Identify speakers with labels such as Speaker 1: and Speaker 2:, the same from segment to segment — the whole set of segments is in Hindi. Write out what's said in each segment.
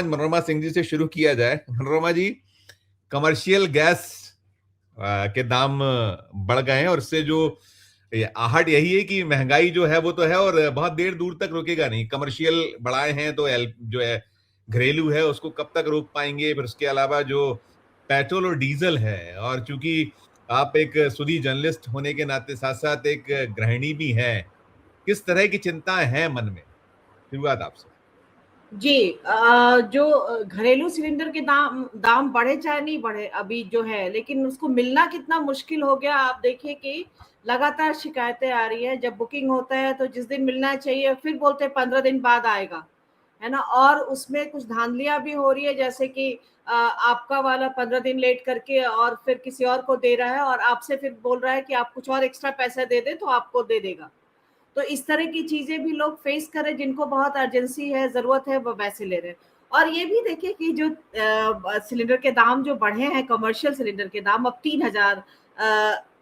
Speaker 1: मनोरमा सिंह जी से शुरू किया जाए। मनोरमा जी, कमर्शियल गैस के दाम बढ़ गए हैं और इससे जो आहट यही है कि महंगाई जो है वो तो है और बहुत देर दूर तक रुकेगा नहीं। कमर्शियल बढ़ाए हैं तो एल जो है घरेलू है उसको कब तक रोक पाएंगे। फिर उसके अलावा जो पेट्रोल और डीजल है, और चूंकि आप एक सुधी जर्नलिस्ट होने के नाते साथ साथ एक गृहिणी भी हैं, किस तरह की चिंताएं हैं मन में? शुरुआत आपसे।
Speaker 2: जी। जो घरेलू सिलेंडर के दाम दाम बढ़े चाहे नहीं बढ़े अभी जो है, लेकिन उसको मिलना कितना मुश्किल हो गया। आप देखिए कि लगातार शिकायतें आ रही है। जब बुकिंग होता है तो जिस दिन मिलना चाहिए फिर बोलते हैं 15 दिन बाद आएगा, है ना। और उसमें कुछ धांधलियां भी हो रही है, जैसे कि आपका वाला 15 दिन लेट करके और फिर किसी और को दे रहा है, और आपसे फिर बोल रहा है कि आप कुछ और एक्स्ट्रा पैसा दे दे तो आपको दे देगा। तो इस तरह की चीजें भी लोग फेस कर रहे हैं। जिनको बहुत अर्जेंसी है, जरूरत है, वो वैसे ले रहे हैं। और ये भी देखिए कि जो सिलेंडर के दाम जो बढ़े हैं, कमर्शियल सिलेंडर के दाम अब 3,000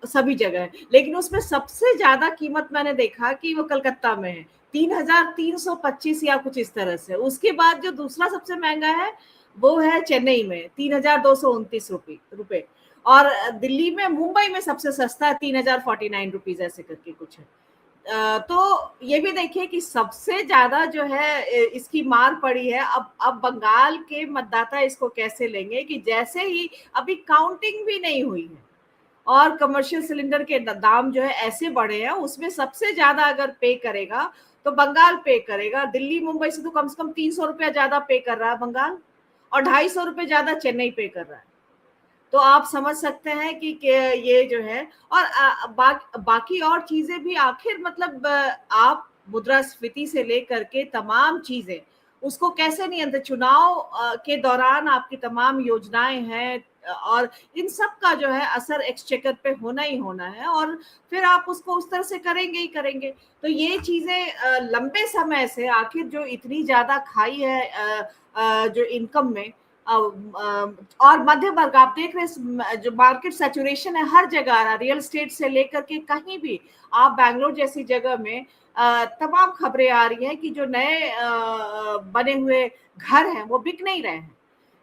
Speaker 2: सभी जगह है, लेकिन उसमें सबसे ज्यादा कीमत मैंने देखा कि वो कलकत्ता में है, 3,325 या कुछ इस तरह से। उसके बाद जो दूसरा सबसे महंगा है वो है चेन्नई में, 3,229 रुपए। और दिल्ली में, मुंबई में सबसे सस्ता है, 3,049 रुपीज ऐसे करके कुछ है। तो ये भी देखिए कि सबसे ज्यादा जो है इसकी मार पड़ी है। अब बंगाल के मतदाता इसको कैसे लेंगे कि जैसे ही अभी काउंटिंग भी नहीं हुई है और कमर्शियल सिलेंडर के दाम जो है ऐसे बढ़े हैं, उसमें सबसे ज्यादा अगर पे करेगा तो बंगाल पे करेगा। दिल्ली मुंबई से तो कम से कम 300 रुपया ज्यादा पे कर रहा है बंगाल, और 250 रुपये ज्यादा चेन्नई पे कर रहा है। तो आप समझ सकते हैं कि ये जो है। और बाकी और चीजें भी आखिर मतलब आप मुद्रास्फीति से लेकर के तमाम चीजें उसको कैसे नियंत्रित, चुनाव के दौरान आपकी तमाम योजनाएं हैं, और इन सब का जो है असर एक्सचेकर पे होना ही होना है, और फिर आप उसको उस तरह से करेंगे ही करेंगे। तो ये चीजें लंबे समय से आखिर जो इतनी ज्यादा खाई है जो इनकम में, और मध्य वर्ग आप देख रहे हैं जो मार्केट सैचुरेशन है हर जगह आ रहा है, रियल स्टेट से लेकर के कहीं भी। आप बैंगलोर जैसी जगह में तमाम खबरें आ रही हैं कि जो नए बने हुए घर हैं वो बिक नहीं रहे हैं।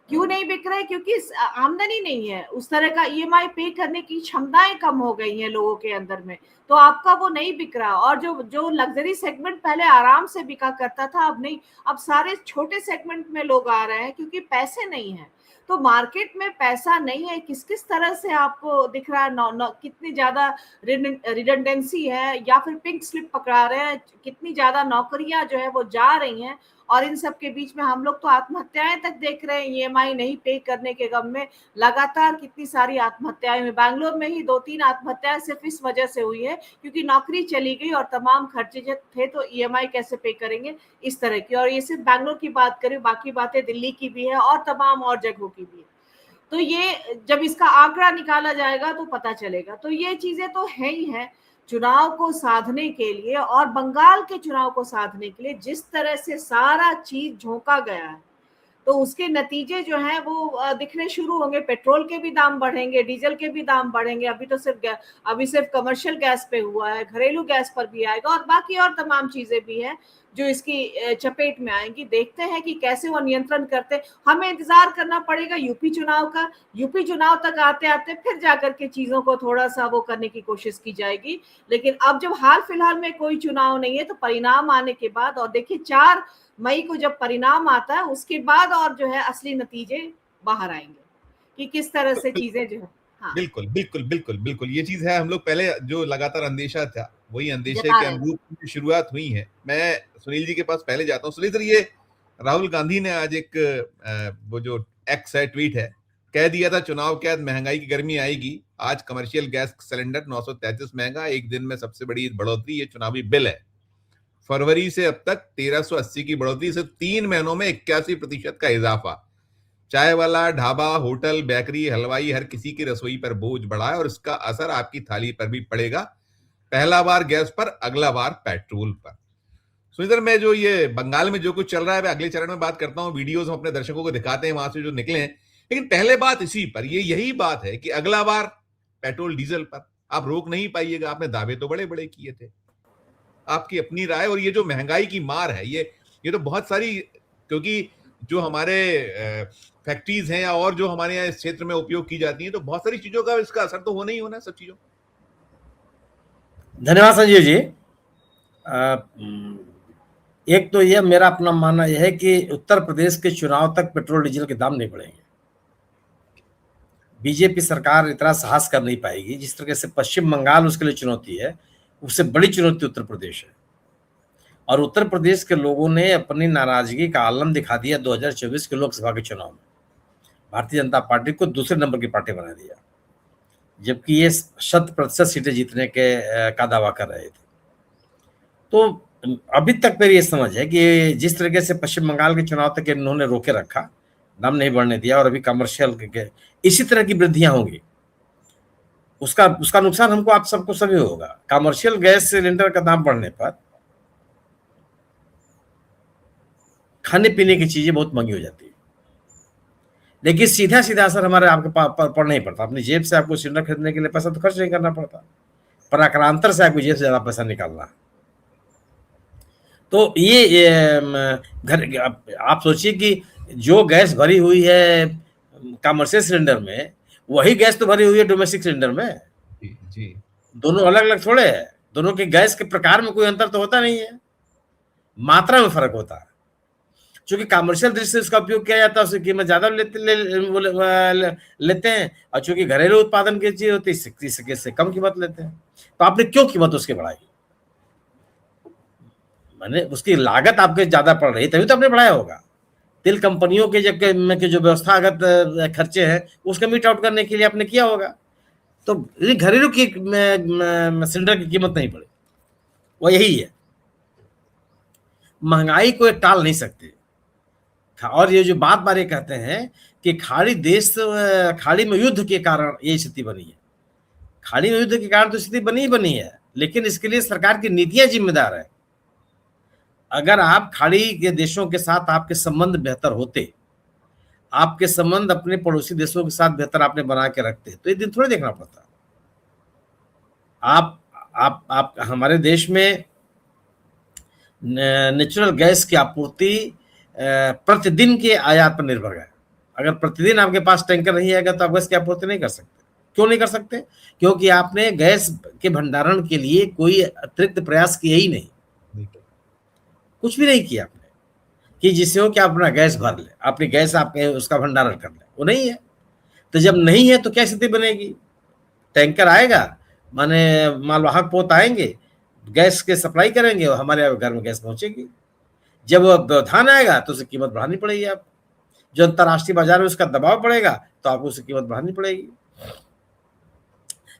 Speaker 2: क्यों नहीं बिक रहे? क्योंकि आमदनी नहीं है, उस तरह का ईएमआई पे करने की क्षमताएं कम हो गई हैं लोगों के अंदर में, तो आपका वो नहीं बिक रहा। और जो जो लग्जरी सेगमेंट पहले आराम से बिका करता था, अब नहीं। अब सारे छोटे सेगमेंट में लोग आ रहे हैं क्योंकि पैसे नहीं है। तो मार्केट में पैसा नहीं है, किस किस तरह से आपको दिख रहा है, कितनी ज्यादा रिडंडेंसी है, या फिर पिंक स्लिप पकड़ा रहे हैं, कितनी ज्यादा नौकरियां जो है वो जा रही हैं। और इन सब के बीच में हम लोग तो आत्महत्याएं तक देख रहे हैं, ईएमआई नहीं पे करने के गम में लगातार कितनी सारी आत्महत्याएं हुई। बैंगलोर में ही 2-3 आत्महत्याएं सिर्फ इस वजह से हुई है क्योंकि नौकरी चली गई और तमाम खर्चे जो थे तो ईएमआई कैसे पे करेंगे, इस तरह की। और ये सिर्फ बैंगलोर की बात करें, बाकी बातें दिल्ली की भी है और तमाम और जगहों की भी है। तो ये जब इसका आंकड़ा निकाला जाएगा तो पता चलेगा। तो ये चीजें तो है ही है। चुनाव को साधने के लिए और बंगाल के चुनाव को साधने के लिए जिस तरह से सारा चीज झोंका गया है, तो उसके नतीजे जो हैं वो दिखने शुरू होंगे। पेट्रोल के भी दाम बढ़ेंगे, डीजल के भी दाम बढ़ेंगे। अभी सिर्फ कमर्शियल गैस पे हुआ है, घरेलू गैस पर भी आएगा, और बाकी और तमाम चीजें भी हैं जो इसकी चपेट में आएंगी। देखते हैं कि कैसे वो नियंत्रण करते। हमें इंतजार करना पड़ेगा यूपी चुनाव का। यूपी चुनाव तक आते आते फिर जाकर के चीजों को थोड़ा सा वो करने की कोशिश की जाएगी। लेकिन अब जब हाल फिलहाल में कोई चुनाव नहीं है, तो परिणाम आने के बाद, और देखिए 4 मई को जब परिणाम आता है उसके बाद और जो है असली नतीजे बाहर आएंगे कि किस तरह से चीजें जो है। हाँ,
Speaker 1: बिल्कुल बिल्कुल बिल्कुल बिल्कुल, ये चीज है। हम लोग पहले जो लगातार अंदेशा था वही अंदेशे
Speaker 2: जता
Speaker 1: के
Speaker 2: रहे थे।
Speaker 1: अनुरूप शुरुआत हुई है। मैं सुनील जी के पास पहले जाता हूँ। सुनील सर, ये राहुल गांधी ने आज एक वो जो एक्स है, ट्वीट है, कह दिया था चुनाव के बाद महंगाई की गर्मी आएगी। आज कमर्शियल गैस सिलेंडर 933 महंगा, एक दिन में सबसे बड़ी बढ़ोतरी। ये चुनावी बिल है। फरवरी से अब तक 1380 की बढ़ोतरी, सिर्फ 3 महीनों में 81% का इजाफा। चाय वाला, ढाबा, होटल, बेकरी, हलवाई, हर किसी की रसोई पर बोझ बढ़ा है और इसका असर आपकी थाली पर भी पड़ेगा। पहला बार गैस पर, अगला बार पेट्रोल पर। सुनिधर, मैं जो ये बंगाल में जो कुछ चल रहा है मैं अगले चरण में बात करता हूँ। वीडियोस हम अपने दर्शकों को दिखाते हैं वहां से जो निकले हैं, लेकिन पहले बात इसी पर, ये यही बात है कि अगला बार पेट्रोल डीजल पर आप रोक नहीं पाइएगा। आपने दावे तो बड़े बड़े किए थे। आपकी अपनी राय। और ये जो महंगाई की मार है, ये तो बहुत सारी, क्योंकि जो हमारे फैक्ट्रीज हैं या और जो हमारे यहाँ इस क्षेत्र में उपयोग की जाती हैं, तो बहुत सारी चीजों का इसका असर तो होना ही होना, सब चीजों।
Speaker 3: धन्यवाद संजीव जी। एक तो यह मेरा अपना मानना यह है कि उत्तर प्रदेश के चुनाव तक पेट्रोल डीजल के दाम नहीं बढ़ेंगे। बीजेपी सरकार इतना साहस कर नहीं पाएगी। जिस तरह से पश्चिम बंगाल उसके लिए चुनौती है, उससे बड़ी चुनौती उत्तर प्रदेश है। और उत्तर प्रदेश के लोगों ने अपनी नाराजगी का आलम दिखा दिया 2024 के लोकसभा के चुनाव में। भारतीय जनता पार्टी को दूसरे नंबर की पार्टी बना दिया, जबकि ये 100% सीटें जीतने के का दावा कर रहे थे। तो अभी तक मेरी ये समझ है कि जिस तरीके से पश्चिम बंगाल के चुनाव तक इन्होंने रोके रखा, दाम नहीं बढ़ने दिया, और अभी कमर्शियल के इसी तरह की वृद्धियां होंगी, उसका नुकसान हमको आप सबको सभी होगा। कमर्शियल गैस सिलेंडर का दाम बढ़ने पर खाने पीने की चीजें बहुत महंगी हो जाती है, लेकिन सीधा सीधा असर हमारे आपके पड़ नहीं पड़ता। अपनी जेब से आपको सिलेंडर खरीदने के लिए पैसा तो खर्च नहीं करना पड़ता, पराक्रांतर से आपकी जेब से ज्यादा पैसा निकालना। तो ये घर आप सोचिए कि जो गैस भरी हुई है कमर्शियल सिलेंडर में, वही गैस तो भरी हुई है डोमेस्टिक सिलेंडर में।
Speaker 1: जी।
Speaker 3: दोनों अलग अलग थोड़े है, दोनों के गैस के प्रकार में कोई अंतर तो होता नहीं है, मात्रा में फर्क होता है। चूंकि कमर्शियल दृष्टि से उसका उपयोग किया जाता है, उसकी कीमत ज्यादा लेते हैं, और चूंकि घरेलू उत्पादन की चीज होती है इससे कम कीमत लेते हैं। तो आपने क्यों कीमत उसकी बढ़ाई? मैंने उसकी लागत आपके ज्यादा पड़ रही, तभी तो आपने बढ़ाया होगा। तेल कंपनियों के जो व्यवस्थागत खर्चे हैं उसका मीट आउट करने के लिए आपने किया होगा। तो घरेलू की सिलेंडर की कीमत नहीं बढ़ी, वो यही है। महंगाई को टाल नहीं सकते। और ये जो बात बारे कहते हैं कि खाड़ी में युद्ध के कारण ये स्थिति बनी है। खाड़ी में युद्ध के कारण तो स्थिति बनी है, लेकिन इसके लिए सरकार की नीतियां जिम्मेदार है। अगर आप खाड़ी के देशों के साथ आपके संबंध बेहतर होते, आपके संबंध अपने पड़ोसी देशों के साथ बेहतर आपने बना के रखते, तो ये दिन थोड़े देखना पड़ता। आप हमारे देश में नेचुरल गैस की आपूर्ति प्रतिदिन के आयात पर निर्भर है। अगर प्रतिदिन आपके पास टैंकर नहीं आएगा तो आप गैस की आपूर्ति नहीं कर सकते। क्यों नहीं कर सकते? क्योंकि आपने गैस के भंडारण के लिए कोई अतिरिक्त प्रयास किए ही नहीं, कुछ भी नहीं किया आपने कि जिससे हो कि आप अपना गैस भर ले, अपनी गैस आपके उसका भंडारण कर ले, वो नहीं है। तो जब नहीं है तो क्या स्थिति बनेगी? टैंकर आएगा, माने मालवाहक पोत आएंगे, गैस के सप्लाई करेंगे और हमारे घर में गैस पहुंचेगी। जब वो व्यवधान आएगा तो उसकी कीमत बढ़ानी पड़ेगी। आप जो अंतर्राष्ट्रीय बाजार में उसका दबाव पड़ेगा तो आपको उसकी कीमत बढ़ानी पड़ेगी।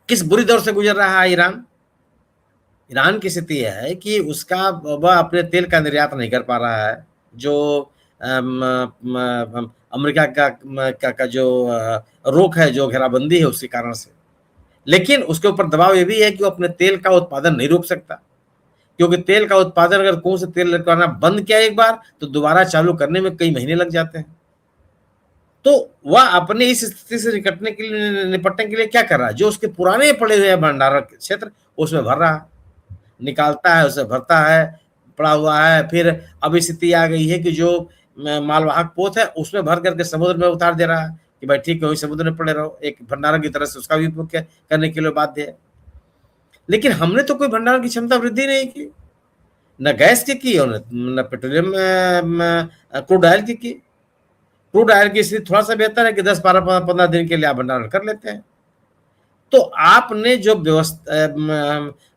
Speaker 3: किस बुरी दौर से गुजर रहा है ईरान? ईरान की स्थिति यह है कि उसका वह अपने तेल का निर्यात नहीं कर पा रहा है, जो अमेरिका का जो रोक है, जो घेराबंदी है, उसी कारण से। लेकिन उसके ऊपर दबाव ये भी है कि वो अपने तेल का उत्पादन नहीं रोक सकता, क्योंकि तेल का उत्पादन अगर कौन से तेल करना बंद किया एक बार तो दोबारा चालू करने में कई महीने लग जाते हैं। तो वह अपने इस स्थिति से निपटने के लिए क्या कर रहा है? जो उसके पुराने पड़े हुए भंडारण क्षेत्र उसमें भर रहा है, निकालता है, उसे भरता है, पड़ा हुआ है। फिर अब स्थिति आ गई है कि जो मालवाहक पोत है उसमें भर करके समुद्र में उतार दे रहा है कि भाई ठीक है, वही समुद्र में पड़े रहो। एक भंडारण की तरह से उसका भी उपयोग करने के लिए बाध्य है। लेकिन हमने तो कोई भंडारण की क्षमता वृद्धि नहीं की, न गैस की और न पेट्रोलियम क्रूड ऑयल की। क्रूड ऑयल की स्थिति थोड़ा सा बेहतर है कि 10-12-15 दिन के लिए आप भंडारण कर लेते हैं। तो आपने जो व्यवस्था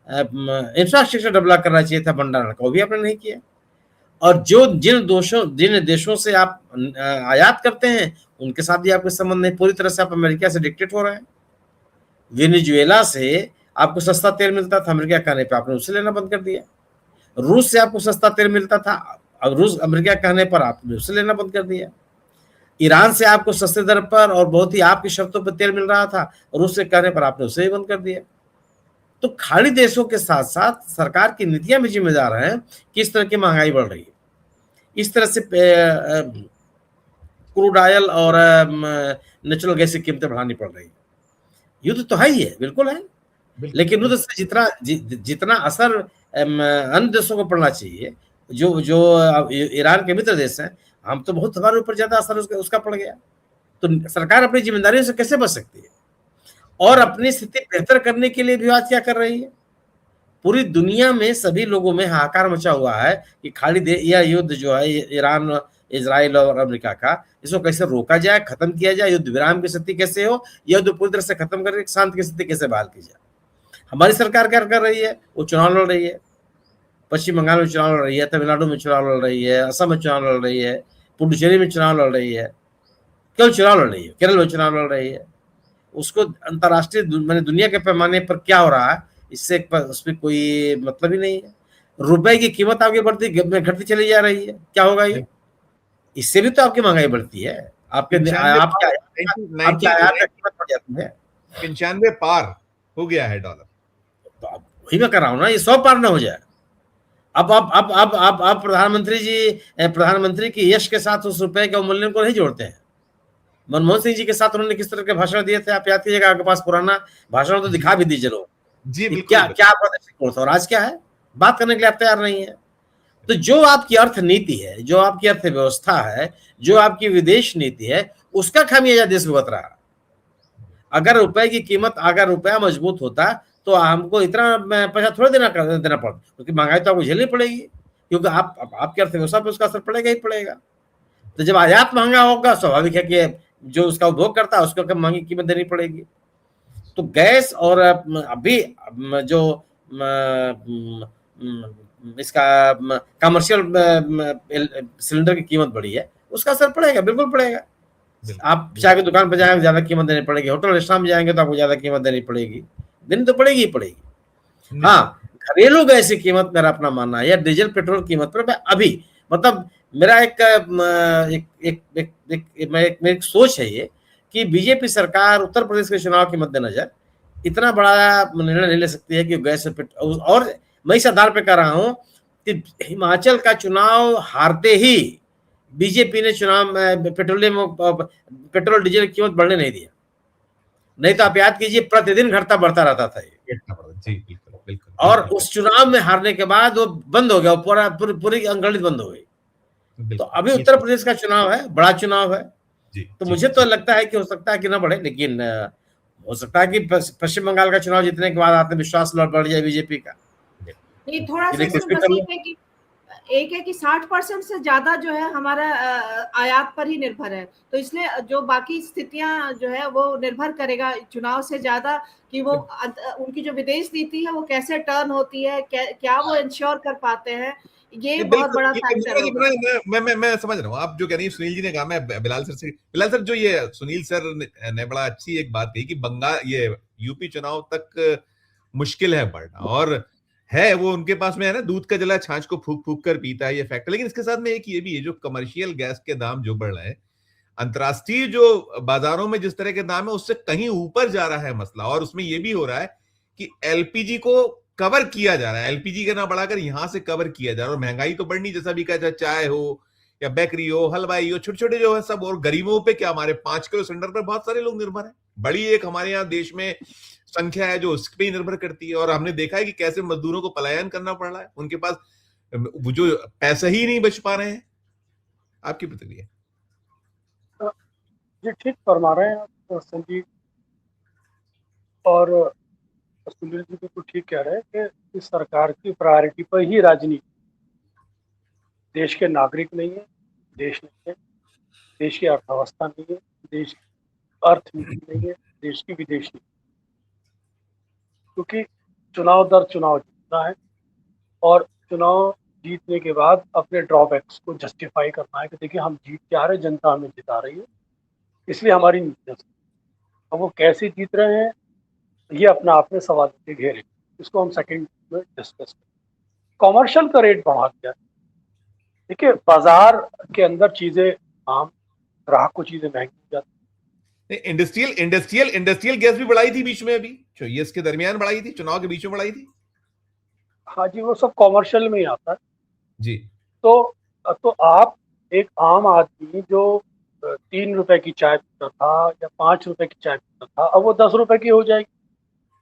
Speaker 3: इंफ्रास्ट्रक्चर डेवलप करना चाहिए था भंडारण का, वो भी आपने नहीं किया। और जिन देशों से आप आयात करते हैं उनके साथ भी आपके संबंध नहीं, पूरी तरह से आप अमेरिका से डिक्टेट हो रहे हैं। वेनेजुएला से आपको सस्ता तेल मिलता था, अमेरिका कहने पे आपने उससे लेना बंद कर दिया। रूस से आपको सस्ता तेल मिलता था, अब रूस अमेरिका कहने पर आपने उससे लेना बंद कर दिया। ईरान से आपको सस्ते दर पर और बहुत ही आपकी शर्तों पर तेल मिल रहा था, रूस से कहने पर आपने उसे ही बंद कर दिया। तो खाड़ी देशों के साथ साथ सरकार की नीतियां भी जिम्मेदार हैं कि इस तरह की महंगाई बढ़ रही है। इस तरह से क्रूड ऑयल और नेचुरल गैस की कीमतें बढ़ानी पड़ रही है। युद्ध तो है ही है, बिल्कुल है, लेकिन युद्ध से जितना असर अन्य देशों को पड़ना चाहिए जो जो ईरान के मित्र देश हैं, हम तो बहुत, हमारे ऊपर ज्यादा असर उसका पड़ गया। तो सरकार अपनी जिम्मेदारियों से कैसे बच सकती है? और अपनी स्थिति बेहतर करने के लिए भी आज क्या कर रही है? पूरी दुनिया में सभी लोगों में हाहाकार मचा हुआ है कि खाली यह युद्ध जो है ईरान, इजराइल और अमेरिका का, इसको कैसे रोका जाए, खत्म किया जाए, युद्ध विराम की स्थिति कैसे हो, युद्ध पूरी तरह से खत्म करके शांति की स्थिति कैसे बहाल की जाए। हमारी सरकार क्या कर रही है? वो चुनाव लड़ रही है, पश्चिम बंगाल में चुनाव लड़ रही है, तमिलनाडु में चुनाव लड़ रही है, असम में चुनाव लड़ रही है, पुडुचेरी में चुनाव लड़ रही है, केवल चुनाव लड़ रही है, केरल में चुनाव लड़ रही है। उसको अंतर्राष्ट्रीय मैंने दुनिया के पैमाने पर क्या हो रहा है इससे उसमें कोई मतलब ही नहीं है। रुपए की कीमत आगे बढ़ती घटती चली जा रही है, क्या होगा ये? इससे भी तो आपकी महंगाई बढ़ती है, आपके आपकी आयात का कीमत बढ़ जाती है।
Speaker 1: 95 पार हो गया है डॉलर।
Speaker 3: तो अब वही मैं कर रहा हूँ ना, ये 100 पार ना हो जाए। अब प्रधानमंत्री की यश के साथ उस रुपए के अवमूल्यन को नहीं जोड़ते हैं। मनमोहन सिंह जी के साथ उन्होंने किस तरह के भाषण दिए थे, आप याद कीजिएगा, आपके पास पुराना भाषण तो दिखा भी दीजिए लोग
Speaker 1: जी बिल्कुल।
Speaker 3: क्या आपका दृष्टिकोण था और आज क्या है, बात करने के लिए आप तैयार नहीं है। तो जो आपकी अर्थनीति है, जो आपकी अर्थव्यवस्था है, जो आपकी विदेश नीति है, उसका खामियाजा देश भुगत रहा। अगर रुपए की कीमत, अगर रुपया मजबूत होता तो हमको इतना पैसा थोड़ा देना पड़ता, क्योंकि महंगाई तो आपको झेलनी पड़ेगी, क्योंकि आपकी अर्थव्यवस्था पर उसका असर पड़ेगा ही पड़ेगा। तो जब आयात महंगा होगा, स्वाभाविक है कि जो उसका उपभोग करता है उसको कम महंगी कीमत देनी पड़ेगी। तो गैस और अभी जो इसका कमर्शियल सिलेंडर की कीमत बढ़ी है, उसका असर पड़ेगा, बिल्कुल पड़ेगा। आप चाय की दुकान पर जाएंगे ज्यादा कीमत देनी पड़ेगी, होटल रेस्टोरेंट में जाएंगे तो आपको ज्यादा कीमत देनी पड़ेगी, देनी तो पड़ेगी ही पड़ेगी। हाँ, घरेलू गैस की कीमत मेरा अपना मानना है, या डीजल पेट्रोल कीमत पर मैं अभी मतलब मेरा एक सोच है ये कि बीजेपी सरकार उत्तर प्रदेश के चुनाव के मद्देनजर इतना बड़ा निर्णय नहीं ले सकती है कि गैस और मैं इस आधार पर कह रहा हूं कि हिमाचल का चुनाव हारते ही बीजेपी ने चुनाव पेट्रोल डीजल की कीमत बढ़ने नहीं दिया, नहीं तो आप याद कीजिए प्रतिदिन घटता बढ़ता रहता था ये।
Speaker 1: जी बिल्कुल बिल्कुल।
Speaker 3: और उस चुनाव में हारने के बाद वो बंद हो गया, पूरी अंगड़ित बंद हो गई। तो अभी उत्तर प्रदेश का चुनाव है, बड़ा चुनाव है, तो मुझे तो लगता है कि हो सकता है कि ना बढ़े, लेकिन हो सकता है कि पश्चिम बंगाल का चुनाव जीतने के बाद आत्मविश्वास बढ़ जाए बीजेपी का।
Speaker 2: नहीं, थोड़ा सा एक है कि 60% से ज्यादा जो है हमारा आयात पर ही निर्भर है, तो इसलिए जो बाकी स्थितियां जो है वो निर्भर करेगा चुनाव से ज्यादा कि वो उनकी जो विदेश नीति है वो कैसे टर्न होती है, क्या वो इंश्योर कर पाते हैं, ये बहुत बड़ा फैक्टर होगा।
Speaker 1: मैं समझ रहा हूँ आप जो कह रही हैं। सुनील जी ने कहा, मैं बिलाल सर जो ये सुनील सर ने बड़ा अच्छी एक बात कही कि बंगाल ये यूपी चुनाव तक मुश्किल है बढ़ना, और है वो उनके पास में है ना, दूध का जला छाछ को फूक फूक कर पीता है ये फैक्टर। लेकिन इसके साथ में एक ये भी है, जो कमर्शियल गैस के दाम जो बढ़ रहे हैं, अंतर्राष्ट्रीय जो बाजारों में जिस तरह के दाम है उससे कहीं ऊपर जा रहा है मसला। और उसमें ये भी हो रहा है कि एलपीजी को कवर किया जा रहा है, एलपीजी का ना बढ़ाकर यहां से कवर किया जा रहा है। और महंगाई तो बढ़नी, जैसा भी कहा, चाय हो या बेकरी हो, हलवाई हो, छोटे छोटे जो है सब। और गरीबों पे क्या, हमारे 5 किलो सिलेंडर पर बहुत सारे लोग निर्भर हैं। बड़ी एक हमारे यहाँ देश में संख्या है जो उस पर ही निर्भर करती है। और हमने देखा है कि कैसे मजदूरों को पलायन करना पड़ रहा है, उनके पास वो जो पैसे ही नहीं बच पा रहे हैं। आपकी प्रतिक्रिया?
Speaker 4: जी ठीक फरमा रहे हैं संजीव, और सुनील जी बिल्कुल ठीक कह रहे हैं कि इस सरकार की प्रायोरिटी पर ही राजनीति, देश के नागरिक नहीं है, देश नहीं है, देश की अर्थव्यवस्था नहीं है, देश की अर्थनीति नहीं है, देश की विदेश नीति, क्योंकि चुनाव दर चुनाव जीतना है और चुनाव जीतने के बाद अपने ड्रॉबैक्स को जस्टिफाई करना है कि देखिए हम जीत के आ रहे, जनता हमें जिता रही है, इसलिए हमारी नीतियां। अब वो कैसे जीत रहे हैं ये अपना आप में सवाल के घेरे, इसको हम सेकंड में डिस्कस करें। कॉमर्शियल का रेट बढ़ा दिया, देखिए बाजार के अंदर चीजें आम, ग्राहक को चीजें महंगी हो जाती।
Speaker 1: इंडस्ट्रियल गैस भी बढ़ाई थी बीच में, अभी ये इसके दरमियान बढ़ाई थी, चुनाव के बीच में बढ़ाई थी।
Speaker 4: हाँ जी, वो सब कॉमर्शियल में ही आता है
Speaker 1: जी।
Speaker 4: तो आप एक आम आदमी जो 3 रुपए की चाय पीता था या 5 रुपए की चाय पीता था, अब वो 10 रुपए की हो जाएगी।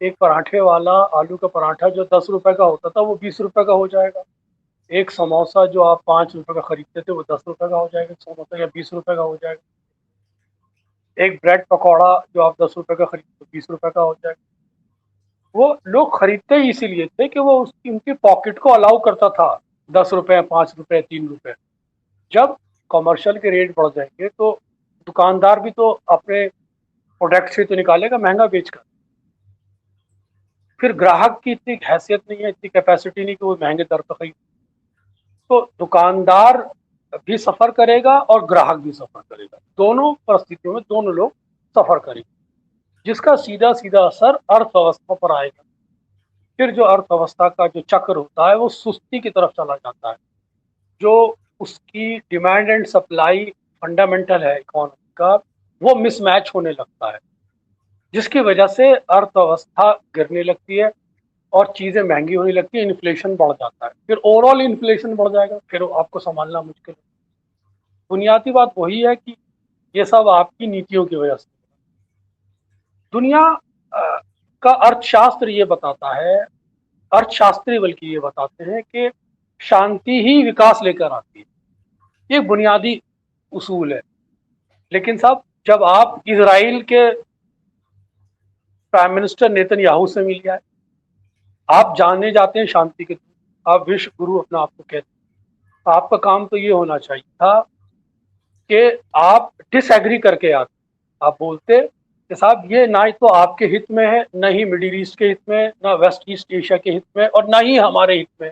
Speaker 4: एक पराठे वाला आलू का पराठा जो 10 रुपए का होता था वो 20 रुपए का हो जाएगा। एक समोसा जो आप 5 रुपए का खरीदते थे वो 10 रुपए का हो जाएगा समोसा, या 20 रुपए का हो जाएगा। एक ब्रेड पकौड़ा जो आप 10 रुपए का खरीदते 20 रुपए का हो जाएगा। वो लोग खरीदते ही इसीलिए थे कि वो उनकी पॉकेट को अलाउ करता था 10 रुपए, 5 रुपए, 3 रुपए। जब कमर्शियल के रेट बढ़ जाएंगे तो दुकानदार भी तो अपने प्रोडक्ट से तो निकालेगा महंगा बेचकर। फिर ग्राहक की इतनी हैसियत नहीं है, इतनी कैपेसिटी नहीं कि वो महंगे दर पर खरीद। तो दुकानदार भी सफर करेगा और ग्राहक भी सफर करेगा। दोनों परिस्थितियों में दोनों लोग सफर करेंगे, जिसका सीधा सीधा असर अर्थव्यवस्था पर आएगा। फिर जो अर्थव्यवस्था का जो चक्र होता है वो सुस्ती की तरफ चला जाता है। जो उसकी डिमांड एंड सप्लाई फंडामेंटल है इकोनॉमी का, वो मिसमैच होने लगता है, जिसकी वजह से अर्थव्यवस्था गिरने लगती है और चीज़ें महंगी होने लगती है, इन्फ्लेशन बढ़ जाता है। फिर ओवरऑल इन्फ्लेशन बढ़ जाएगा, फिर आपको संभालना मुश्किल है। बुनियादी बात वही है कि ये सब आपकी नीतियों की वजह से। दुनिया का अर्थशास्त्र ये बताता है, अर्थशास्त्री बल्कि ये बताते हैं कि शांति ही विकास लेकर आती है। ये बुनियादी उसूल है। लेकिन साहब, जब आप इजराइल के प्राइम मिनिस्टर नेतन्याहू से मिल जाए, आप जाने जाते हैं शांति के, आप विश्व गुरु अपने आप को कहते हैं, आपका काम तो ये होना चाहिए था कि आप डिसएग्री करके आते, आप बोलते कि साहब ये ना तो आपके हित में है, न ही मिडिल ईस्ट के हित में, ना वेस्ट ईस्ट एशिया के हित में, और ना ही हमारे हित में,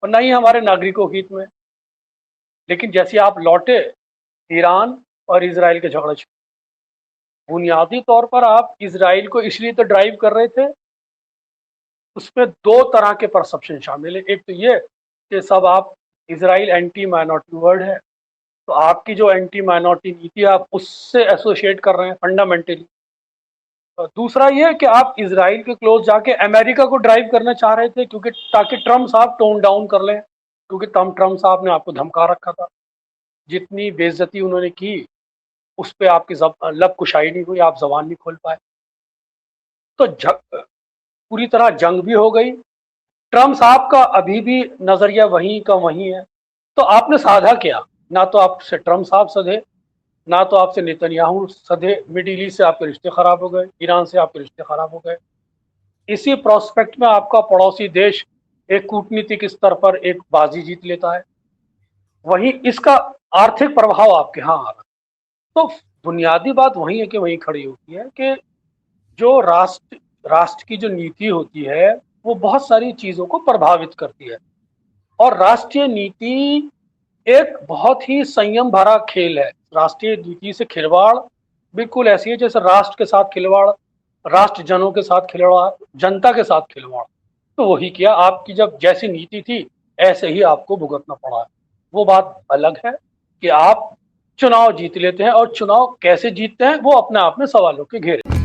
Speaker 4: और ना ही हमारे नागरिकों के हित में। लेकिन जैसे आप लौटे ईरान और इजराइल के झगड़े, बुनियादी तौर पर आप इजराइल को इसलिए तो ड्राइव कर रहे थे, उसमें दो तरह के परसेप्शन शामिल है। एक तो ये कि सब आप इजराइल एंटी माइनॉरिटी वर्ड है, तो आपकी जो एंटी माइनॉरिटी नीति आप उससे एसोसिएट कर रहे हैं फंडामेंटली। दूसरा ये कि आप इजराइल के क्लोज जाके अमेरिका को ड्राइव करना चाह रहे थे, क्योंकि ताकि ट्रम्प साहब टोन डाउन कर लें, क्योंकि ट्रम्प साहब ने आपको धमका रखा था। जितनी बेइज्जती उन्होंने की उस पर आपकी लब कुशाई नहीं हुई, आप जबान नहीं खोल पाए, तो पूरी तरह जंग भी हो गई। ट्रम्प साहब का अभी भी नजरिया वहीं का वहीं है। तो आपने साधा क्या, ना तो आपसे ट्रम्प साहब सधे, ना तो आपसे नेतन्याहू सधे। मिडिल ईस्ट से आपके रिश्ते खराब हो गए, ईरान से आपके रिश्ते खराब हो गए। इसी प्रोस्पेक्ट में आपका पड़ोसी देश एक कूटनीतिक स्तर पर एक बाजी जीत लेता है, वहीं इसका आर्थिक प्रभाव आपके यहाँ आ रहा है। तो बुनियादी बात वही है कि वहीं खड़ी होती है कि जो राष्ट्र की जो नीति होती है वो बहुत सारी चीजों को प्रभावित करती है, और राष्ट्रीय नीति एक बहुत ही संयम भरा खेल है। राष्ट्रीय नीति से खिलवाड़ बिल्कुल ऐसी है जैसे राष्ट्र के साथ खिलवाड़, राष्ट्र जनों के साथ खिलवाड़, जनता के साथ खिलवाड़। तो वही किया, आपकी जब जैसी नीति थी ऐसे ही आपको भुगतना पड़ा है। वो बात अलग है कि आप चुनाव जीत लेते हैं, और चुनाव कैसे जीतते हैं वो अपने आप में सवालों के घेरे।